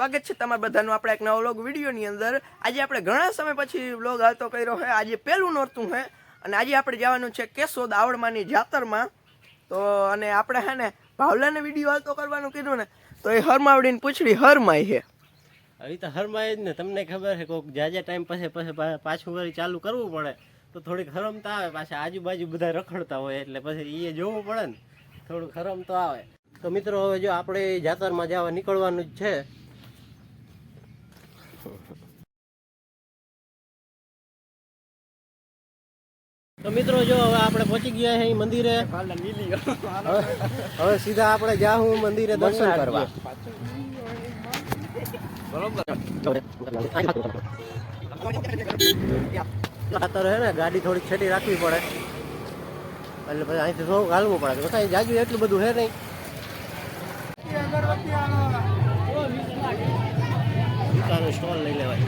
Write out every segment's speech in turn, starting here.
સ્વાગત છે તમારા બધાનું આપણા એક નવા વ્લોગ વિડીયોની અંદર। આજે આપણે ઘણા સમય પછી વ્લોગ આવતો કર્યો છે। આજે પહેલું નોરતું છે અને આજે આપણે જવાનું છે કેશોદ આવડમાની જાતરમાં। તો અને આપણે હે ને ભાવલાને વિડીયો આવતો કરવાનું કીધું ને તો એ હરમાવડીને પૂછડી હરમાય છે। હવે તો હરમાય જ ને, તમને ખબર છે કોઈક જાજા ટાઈમ પછી પાછું વળી ચાલુ કરવું પડે તો થોડીક હરમ તો આવે। પાછા આજુબાજુ બધા રખડતા હોય એટલે પછી એ જોવું પડે ને, થોડુંક હરમ તો આવે। તો મિત્રો હવે જો આપણે જાતરમાં જવા નીકળવાનું જ છે। તો મિત્રો જો હવે આપણે પહોંચી ગયા છે મંદિરે। હવે સીધા આપણે જાહું મંદિરે દર્શન કરવા। ખાતર હે ને ગાડી થોડીક છેટી રાખવી પડે એટલે પછી અહીંથી થોડુંક હાલવું પડે। પછી જાજુ એટલું બધું હે નહીં। દુકાનનું સ્ટોલ લઈ લેવાય।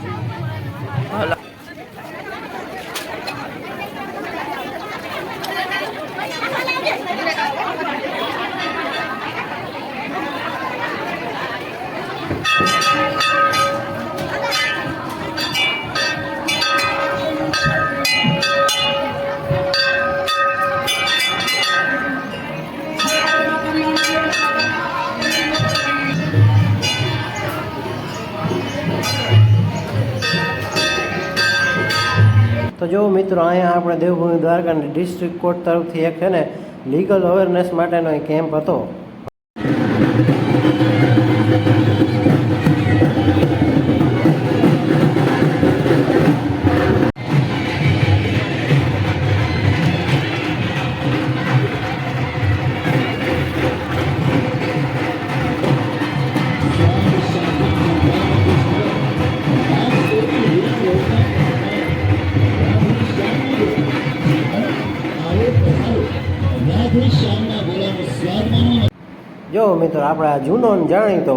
તો જો મિત્રો અહીંયા આપણે દેવભૂમિ દ્વારકાની ડિસ્ટ્રિક્ટ કોર્ટ તરફથી એક છે ને લીગલ અવેરનેસ માટેનો એક કેમ્પ હતો। જો મિત્રો આપણે આ જૂનો ને જાણીતો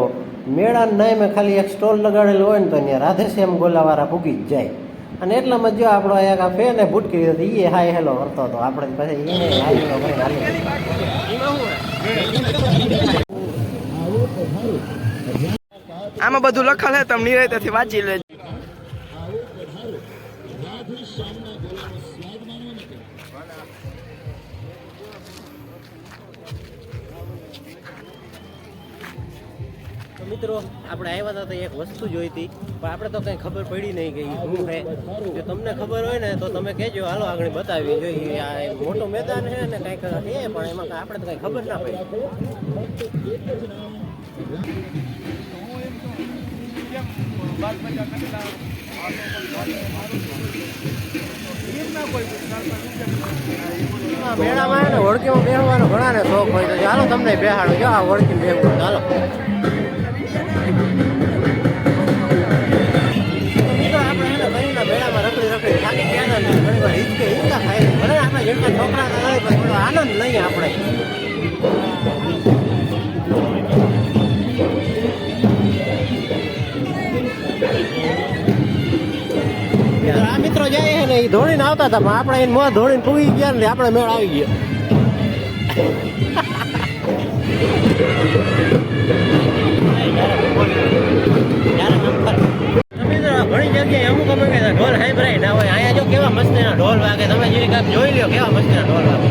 મેળા નાય મેં ખાલી એક સ્ટોલ લગાડેલો હોય ને તો ત્યાં રાધેશ્યામ ગોલાવાળા પૂગી જ જાય। અને એટલામાં જો આપણો એક આ ફેને ભૂટકી હતી એ હાય હેલો કરતો હતો। આપણે પછી એને હાય હેલો કરીને આમાં બધું લખેલ છે, તમે નિરાંતેથી વાંચી લેજો। મિત્રો આપણે આવ્યા હતા તો એક વસ્તુ જોઈ હતી પણ આપણે તો કંઈ ખબર પડી નહીં કે શું છે। જો તમને ખબર હોય ને તો તમે કહેજો, હાલો આગળ બતાવી જોઈએ। આ એક મોટું મેદાન છે ને કંઈક છે પણ એમાં આપણે તો કંઈ ખબર ના પડી। મેળામાં ને હોડકીમાં બેસવાનો ઘણાને શોખ હોય તો ચાલો તમને બેહાડો। જો આ હોડકી બેસવું ચાલો। મેળામાં રખડી રખડી થાકી ગયા ને ઘણી વાર હિંચકે હિંચકા ખાય ભલે આપણે જેટલા છોકરા હોય પણ થોડો આનંદ લઈએ આપણે। આ મિત્રો જાય ને એ ધોળીને આવતા હતા પણ આપણે એને મોં ધોળીને પૂગી ગયા ને આપણે મેળ આવી ગયો। ઘણી જગ્યાએ અમુક અમુક ઢોલ સાંભળાય ના હોય। અહીંયા જો કેવા મસ્તીના ઢોલ વાગે, તમે જે કાંઈક જોઈ લ્યો કેવા મસ્તીના ઢોલ વાગે।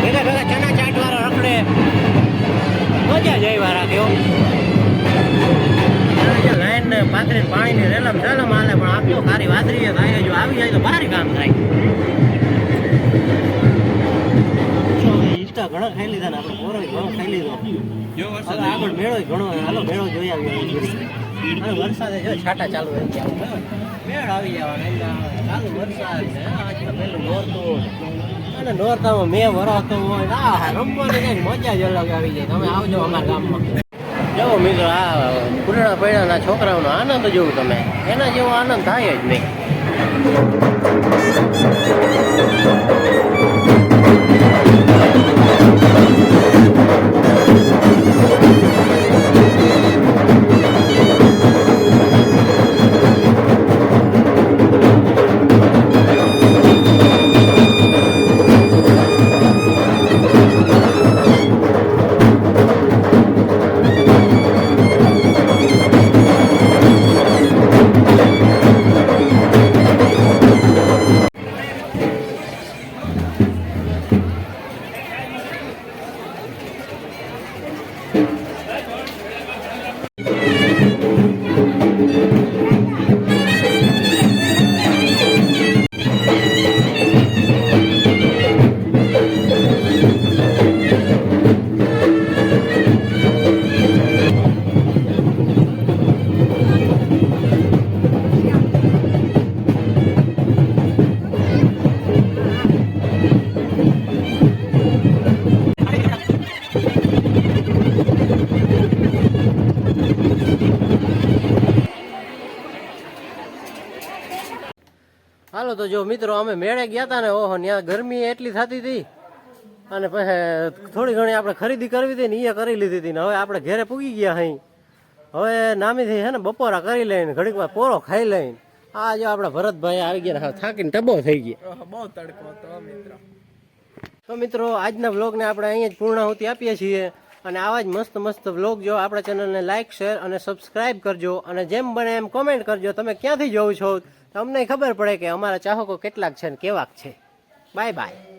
ભેગા ભેગા ચણા ચાટ વાળા રખડે, મજા જ એવા રાખે। લાઈન ને પાથરી પાણીની રેલમ રેલમ હાલે પણ આપતો ખારી વાદરી થાય જો આવી જાય તો ભારી કામ થાય। ઘણા ખાઈ લીધા ને આપણે પોરો ઘણો ખાઈ લીધો। આગળ મેળો ઘણો, હાલો મેળો જોઈ આવી। વરસાદે જો છાટા ચાલુ થઈ ગયા, મેળ આવી જવાના ચાલુ વરસાદ છે। આજનું પેલું નોરતું અને નોરતામાં મેં વરાતો હોય રમવાની કઈ મજા જ અલગ આવી જાય। તમે આવજો અમારા ગામમાં। જો મિત્રો આ પુરાણા પૈડાના છોકરાઓનો આનંદ જોવું તમે, એના જેવો આનંદ થાય જ નહીં। હાલો તો જો મિત્રો અમે મેળે ગયા હતા ને, ઓહો ત્યાં ગરમી એટલી થતી હતી અને પછી થોડી ઘણી આપણે ખરીદી કરવી હતી ને એ કરી લીધી હતી ને હવે આપણે ઘરે પૂગી ગયા અહીં. હવે નામીથી છે ને બપોરા કરી લઈને ઘડીકમાં પોરો ખાઈ લઈને આ જો આપણા ભરતભાઈ આવી ગયા થાકીને ટબો થઈ ગયા. બહુ તડકો હતો મિત્રો. તો મિત્રો આજના વ્લોગને આપણે અહીંયા જ પૂર્ણાહુતિ આપીએ છીએ અને આવા જ મસ્ત મસ્ત વ્લોગ જો આપણા ચેનલને લાઇક શેર અને સબસ્ક્રાઇબ કરજો અને જેમ બને એમ કોમેન્ટ કરજો તમે ક્યાંથી જોવો છો, તો અમને ખબર પડે કે અમારા ચાહકો કેટલાક છે ને કેવાક છે. Bye bye.